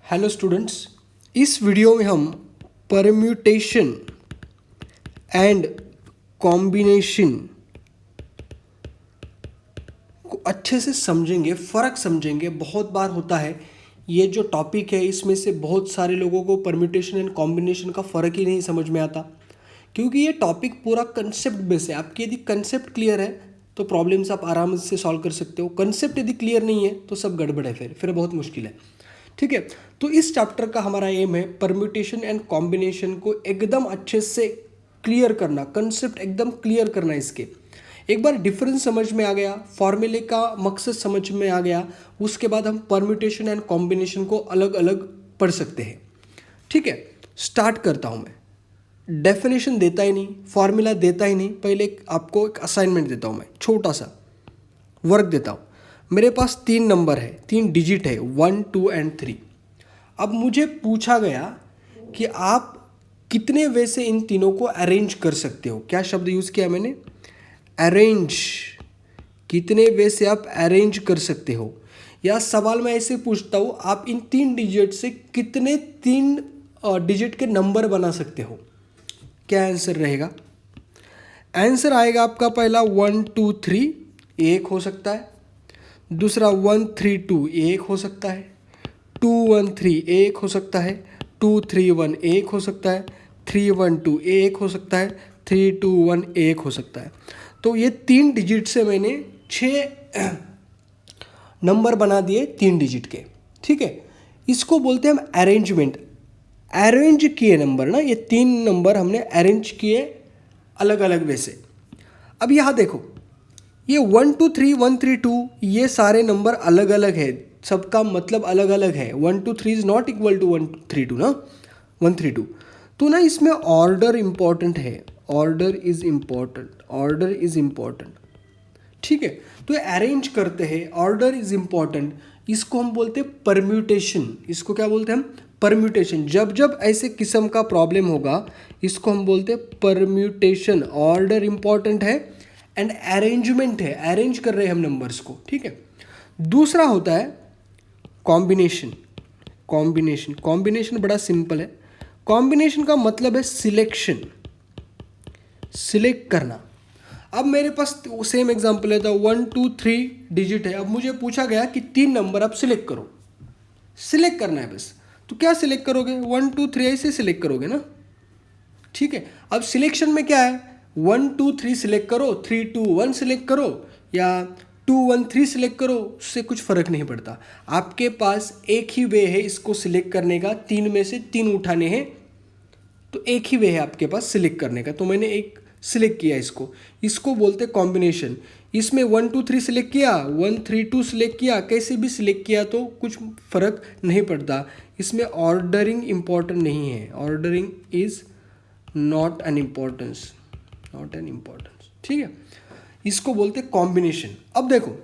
Hello students, इस video में हम परम्यूटेशन एंड कॉम्बिनेशन को अच्छे से समझेंगे, फ़र्क समझेंगे। बहुत बार होता है ये जो टॉपिक है, इसमें से बहुत सारे लोगों को परम्यूटेशन एंड कॉम्बिनेशन का फ़र्क ही नहीं समझ में आता, क्योंकि ये टॉपिक पूरा कंसेप्ट बेस है। आपकी यदि कंसेप्ट क्लियर है तो प्रॉब्लम्स आप आराम से सॉल्व कर सकते हो। कंसेप्ट यदि क्लियर नहीं है तो सब गड़बड़ है, फिर बहुत मुश्किल है। ठीक है, तो इस चैप्टर का हमारा एम है परम्यूटेशन एंड कॉम्बिनेशन को एकदम अच्छे से क्लियर करना, कंसेप्ट एकदम क्लियर करना। इसके एक बार डिफरेंस समझ में आ गया, फॉर्मूले का मकसद समझ में आ गया, उसके बाद हम परम्यूटेशन एंड कॉम्बिनेशन को अलग अलग पढ़ सकते हैं। ठीक है, स्टार्ट करता हूँ मैं। डेफिनेशन देता ही नहीं, फॉर्मूला देता ही नहीं, पहले आपको एक असाइनमेंट देता हूँ मैं, छोटा सा वर्क देता हूँ। मेरे पास 3 नंबर है, 3 डिजिट है, 1, 2 एंड 3। अब मुझे पूछा गया कि आप कितने वे से इन तीनों को अरेंज कर सकते हो। क्या शब्द यूज़ किया मैंने? अरेंज। कितने वे से आप अरेंज कर सकते हो, या सवाल मैं ऐसे पूछता हूँ, आप इन 3 डिजिट से कितने 3 डिजिट के नंबर बना सकते हो। क्या आंसर रहेगा? आंसर आएगा आपका पहला 1, 2, 3 एक हो सकता है, दूसरा 1, 3, 2 एक हो सकता है, 2, 1, 3 एक हो सकता है, 2, 3, 1 एक हो सकता है, 3, 1, 2 एक हो सकता है, 3, 2, 1 एक हो सकता है। तो ये 3 डिजिट से मैंने 6 नंबर बना दिए 3 डिजिट के। ठीक है, इसको बोलते हैं हम अरेंजमेंट। अरेंज किए नंबर ना, ये 3 नंबर हमने अरेंज किए अलग अलग वे से। अब यहाँ देखो, ये 1, 2, 3, 1, 3, 2 ये सारे नंबर अलग अलग है, सबका मतलब अलग अलग है। 1, 2, 3 इज नॉट इक्वल टू 1, 3, 2 ना, 1, 3, 2। तो ना इसमें ऑर्डर इंपॉर्टेंट है, order is important, order is important. ठीक है, तो अरेंज करते हैं, ऑर्डर इज इंपॉर्टेंट। इसको हम बोलते हैं परम्यूटेशन। इसको क्या बोलते हैं हम? परम्यूटेशन। जब जब ऐसे किस्म का प्रॉब्लम होगा, इसको हम बोलते हैं परम्यूटेशन। ऑर्डर इंपॉर्टेंट है एंड अरेंजमेंट है, अरेंज कर रहे हैं हम नंबर्स को। ठीक है, दूसरा होता है कॉम्बिनेशन। कॉम्बिनेशन, कॉम्बिनेशन बड़ा सिंपल है। कॉम्बिनेशन का मतलब है सिलेक्शन, सिलेक्ट करना। अब मेरे पास सेम एग्जांपल है, 1, 2, 3 डिजिट है। अब मुझे पूछा गया कि 3 नंबर आप सिलेक्ट करो, सिलेक्ट करना है बस। तो क्या सिलेक्ट करोगे? 1, 2, 3 ऐसे सिलेक्ट करोगे ना। ठीक है, अब सिलेक्शन में क्या है? 1, 2, 3 सिलेक्ट करो, 3, 2, 1 सिलेक्ट करो, या 2, 1, 3 सिलेक्ट करो, उससे कुछ फ़र्क नहीं पड़ता। आपके पास एक ही वे है इसको सिलेक्ट करने का, 3 में से 3 उठाने हैं, तो एक ही वे है आपके पास सिलेक्ट करने का। तो मैंने एक सिलेक्ट किया इसको, इसको बोलते कॉम्बिनेशन। इसमें 1, 2, 3 सिलेक्ट किया, 1, 3, 2 सिलेक्ट किया, कैसे भी सिलेक्ट किया तो कुछ फ़र्क नहीं पड़ता। इसमें ऑर्डरिंग इंपॉर्टेंट नहीं है, ordering is not an importance, not an importance. ठीक है, इसको बोलते कॉम्बिनेशन। अब देखो,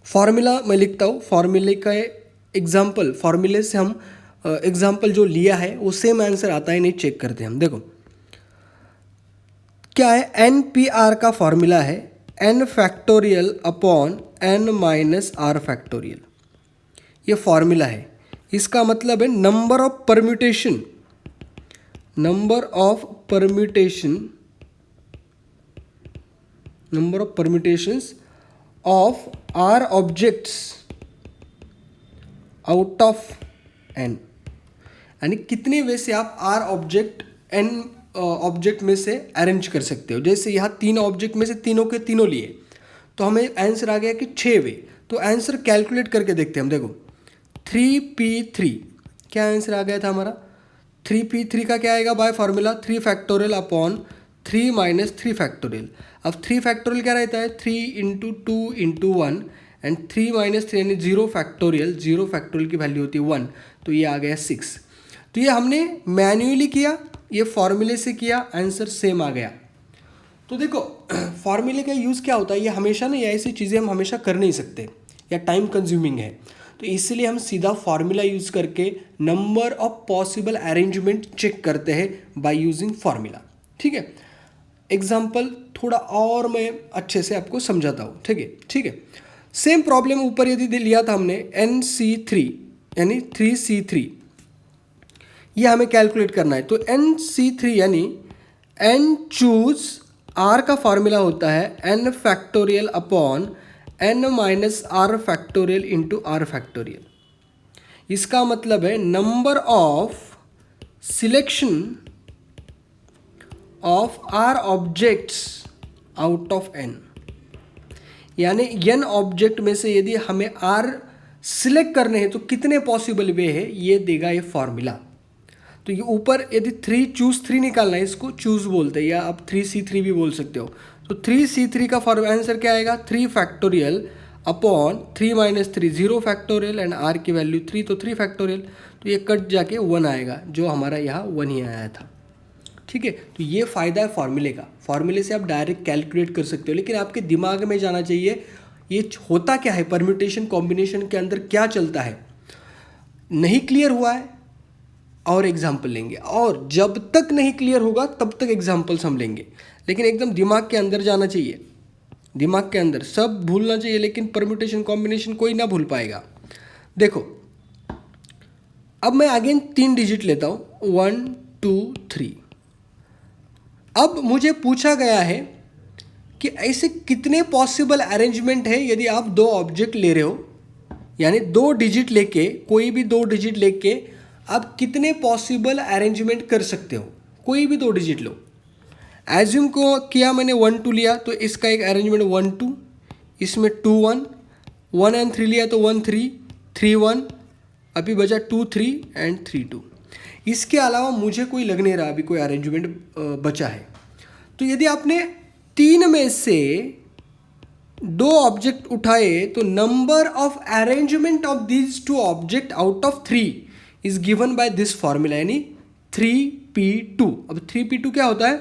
फॉर्मूला मैं लिखता हूँ, फॉर्मूले का एग्जाम्पल, फॉर्मूले से हम एग्जाम्पल जो लिया है वो सेम आंसर आता है नहीं, चेक करते हैं हम। देखो क्या है, एन पी आर का फॉर्मूला है N factorial upon N minus R factorial. ये फॉर्मूला है, इसका मतलब है number of permutation, number of permutation, number of permutations of r objects out of n। यानी कितने वे से आप r ऑब्जेक्ट n ऑब्जेक्ट में से अरेंज कर सकते हो। जैसे यहाँ 3 ऑब्जेक्ट में से तीनों के तीनों लिए, तो हमें आंसर आ गया कि 6 वे। तो आंसर कैलकुलेट करके देखते हैं हम। देखो 3p3, क्या आंसर आ गया था हमारा? 3p3 का क्या आएगा by formula? 3 factorial upon 3 minus 3 factorial. अब 3 फैक्टोरियल क्या रहता है? 3 इंटू 2 इंटू 1 एंड 3 माइनस 3 यानी 0 फैक्टोरियल। 0 फैक्टोरियल की वैल्यू होती है 1, तो ये आ गया 6। तो ये हमने मैन्युअली किया, ये फॉर्मूले से किया, आंसर सेम आ गया। तो देखो फॉर्मूले का यूज़ क्या होता है, ये हमेशा ना, ये ऐसी चीज़ें हम हमेशा कर नहीं सकते या टाइम कंज्यूमिंग है, तो इसलिए हम सीधा फार्मूला यूज़ करके number of possible arrangement check करते हैं बाय यूजिंग फार्मूला। ठीक है, एग्जाम्पल थोड़ा और मैं अच्छे से आपको समझाता हूँ। ठीक है, ठीक है, सेम प्रॉब्लम ऊपर यदि लिया था हमने, NC3 यानी 3C3, ये हमें कैलकुलेट करना है। तो NC3 यानी n चूज r का फॉर्मूला होता है n factorial upon n minus R factorial into R factorial. इसका मतलब है number of selection of r objects out of n, यानी n ऑब्जेक्ट में से यदि हमें r सिलेक्ट करने हैं तो कितने पॉसिबल वे है, ये देगा ये फॉर्मूला। तो ये ऊपर यदि 3 निकालना है, इसको चूज बोलते हैं, या आप 3C3 भी बोल सकते हो। तो 3C3 का फॉर्मूला आंसर क्या आएगा, 3 factorial upon 3 minus 3 0 factorial and r की वैल्यू 3, तो 3 फैक्टोरियल। तो ये कट जाके 1 आएगा, जो हमारा यहाँ 1 ही आया था। ठीक है, तो ये फ़ायदा है फॉर्मूले का। फॉर्मूले से आप डायरेक्ट कैलकुलेट कर सकते हो, लेकिन आपके दिमाग में जाना चाहिए ये होता क्या है, परम्यूटेशन कॉम्बिनेशन के अंदर क्या चलता है। नहीं क्लियर हुआ है और एग्जाम्पल लेंगे, और जब तक नहीं क्लियर होगा तब तक एग्जाम्पल्स हम लेंगे, लेकिन एकदम दिमाग के अंदर जाना चाहिए। दिमाग के अंदर सब भूलना चाहिए, लेकिन परम्यूटेशन कॉम्बिनेशन कोई ना भूल पाएगा। देखो, अब मैं अगेन 3 डिजिट लेता हूँ, 1 2 3। अब मुझे पूछा गया है कि ऐसे कितने पॉसिबल अरेंजमेंट है यदि आप 2 ऑब्जेक्ट ले रहे हो, यानी 2 डिजिट लेके, कोई भी 2 डिजिट लेके आप कितने पॉसिबल अरेंजमेंट कर सकते हो। कोई भी 2 डिजिट लो, एज्यूम को किया मैंने 1 2 लिया, तो इसका एक अरेंजमेंट 1 2, इसमें 2 1, 1 एंड 3 लिया तो 1 3 3 1, अभी बचा 2 3 एंड 3 2। इसके अलावा मुझे कोई लग नहीं रहा अभी कोई अरेंजमेंट बचा है। तो यदि आपने 3 में से 2 ऑब्जेक्ट उठाए, तो number of arrangement of these 2 object out of 3 is given by this formula, यानी 3p2। अब 3p2 क्या होता है,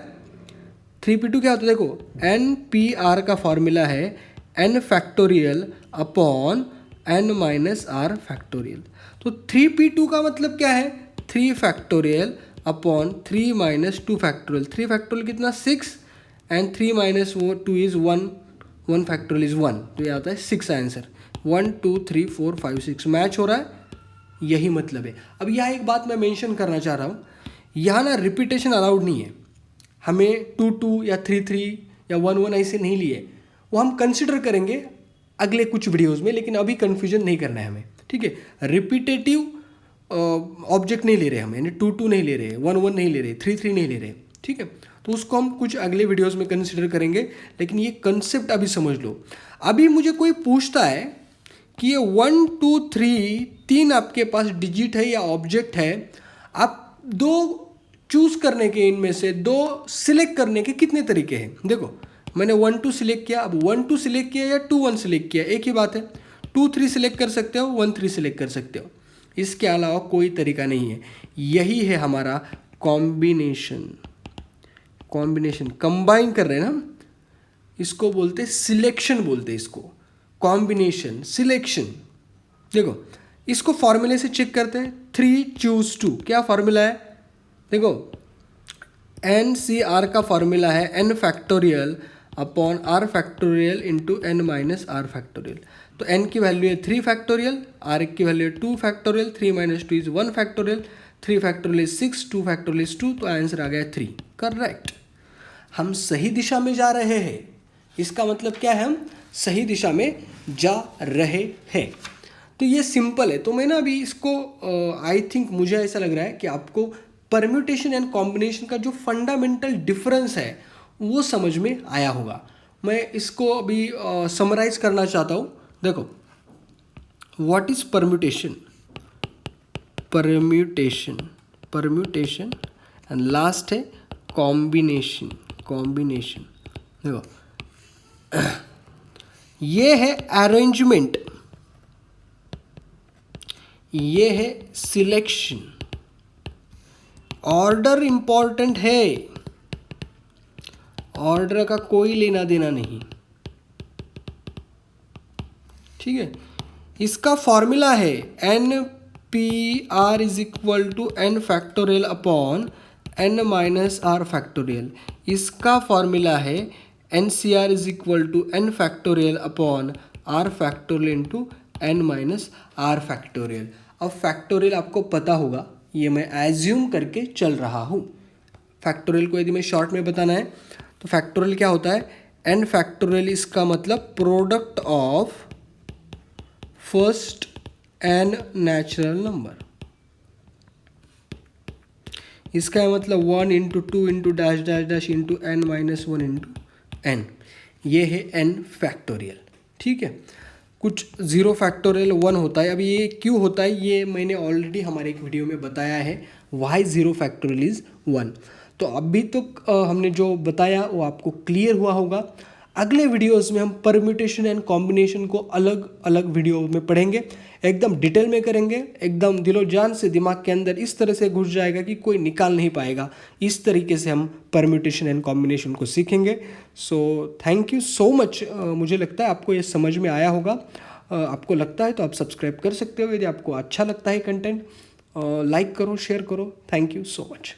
3p2 क्या होता है, देखो npr का फॉर्मूला है n factorial upon n minus R factorial. तो 3p2 का मतलब क्या है, 3 factorial upon 3 minus 2 factorial. 3 factorial कितना, 6, and 3 minus 2 is 1, 1 factorial is 1, तो ये आता है 6 आंसर। 1 2 3 4 5 6 मैच हो रहा है, यही मतलब है। अब यहाँ एक बात मैं मेंशन करना चाह रहा हूँ, यहाँ ना रिपीटेशन अलाउड नहीं है। हमें 2 2 या 3 3 या 1 1 ऐसे नहीं लिए, वो हम कंसिडर करेंगे अगले कुछ वीडियोज़ में, लेकिन अभी कन्फ्यूजन नहीं करना है हमें। ठीक है, रिपीटेटिव ऑब्जेक्ट नहीं ले रहे हम, यानी 2 2 नहीं ले रहे, 1 1 नहीं ले रहे, 3 3 नहीं ले रहे। ठीक है, तो उसको हम कुछ अगले वीडियोज़ में कंसिडर करेंगे, लेकिन ये कंसेप्ट अभी समझ लो। अभी मुझे कोई पूछता है कि ये 1 2 3 आपके पास डिजिट है या ऑब्जेक्ट है, आप 2 चूज़ करने के, इनमें से 2 सिलेक्ट करने के कितने तरीके हैं। देखो, मैंने 1 2 सिलेक्ट किया, अब 1 2 सिलेक्ट किया या 2 1 सिलेक्ट किया, एक ही बात है। 2 3 सिलेक्ट कर सकते हो, 1 3 सिलेक्ट कर सकते हो, इसके अलावा कोई तरीका नहीं है। यही है हमारा कॉम्बिनेशन। कॉम्बिनेशन कंबाइन कर रहे हैं ना हम, इसको बोलते सिलेक्शन, बोलते इसको कॉम्बिनेशन सिलेक्शन। देखो, इसको फॉर्मूले से चेक करते हैं, 3 चूज 2, क्या फॉर्मूला है, देखो NCR का फॉर्मूला है n factorial upon r factorial into n minus R factorial. तो n की वैल्यू है 3 फैक्टोरियल, r की वैल्यू है 2 factorial, 3 minus 2 is 1 factorial, 3 factorial is 6, 2 factorial is 2, तो आंसर आ गया 3। करेक्ट, हम सही दिशा में जा रहे हैं। इसका मतलब क्या है, हम सही दिशा में जा रहे हैं। तो ये सिंपल है। तो मैं ना अभी इसको आई थिंक मुझे ऐसा लग रहा है कि आपको परम्यूटेशन एंड कॉम्बिनेशन का जो फंडामेंटल डिफरेंस है वो समझ में आया होगा। मैं इसको अभी समराइज करना चाहता हूँ। देखो, what is permutation, permutation and last है कॉम्बिनेशन। देखो, ये है अरेंजमेंट, ये है सिलेक्शन। ऑर्डर इंपॉर्टेंट है, ऑर्डर का कोई लेना देना नहीं। ठीक है, इसका फॉर्मूला है NPR is equal to n factorial upon n minus R factorial. इसका फॉर्मूला है NCR is equal to n factorial upon r factorial into n minus R factorial. अब फैक्टोरियल आपको पता होगा, ये मैं एज्यूम करके चल रहा हूँ। फैक्टोरियल को यदि मैं शॉर्ट में बताना है तो फैक्टोरियल क्या होता है, एन फैक्टोरियल इसका मतलब product of first N natural number. इसका है मतलब 1 into 2 into dash dash dash into N minus 1 into N, ये है एन फैक्टोरियल। ठीक है, कुछ ज़ीरो फैक्टोरियल 1 होता है। अभी ये क्यों होता है ये मैंने ऑलरेडी हमारे एक वीडियो में बताया है, वाई ज़ीरो फैक्टोरियल इज़ 1। तो अभी तो हमने जो बताया वो आपको क्लियर हुआ होगा। अगले वीडियोस में हम परम्यूटेशन एंड कॉम्बिनेशन को अलग अलग वीडियो में पढ़ेंगे, एकदम डिटेल में करेंगे, एकदम दिलो जान से दिमाग के अंदर इस तरह से घुस जाएगा कि कोई निकाल नहीं पाएगा। इस तरीके से हम परम्यूटेशन एंड कॉम्बिनेशन को सीखेंगे। So thank you so much. मुझे लगता है आपको ये समझ में आया होगा। आपको लगता है तो आप सब्सक्राइब कर सकते हो। यदि आपको अच्छा लगता है कंटेंट, लाइक करो, शेयर करो। Thank you so much.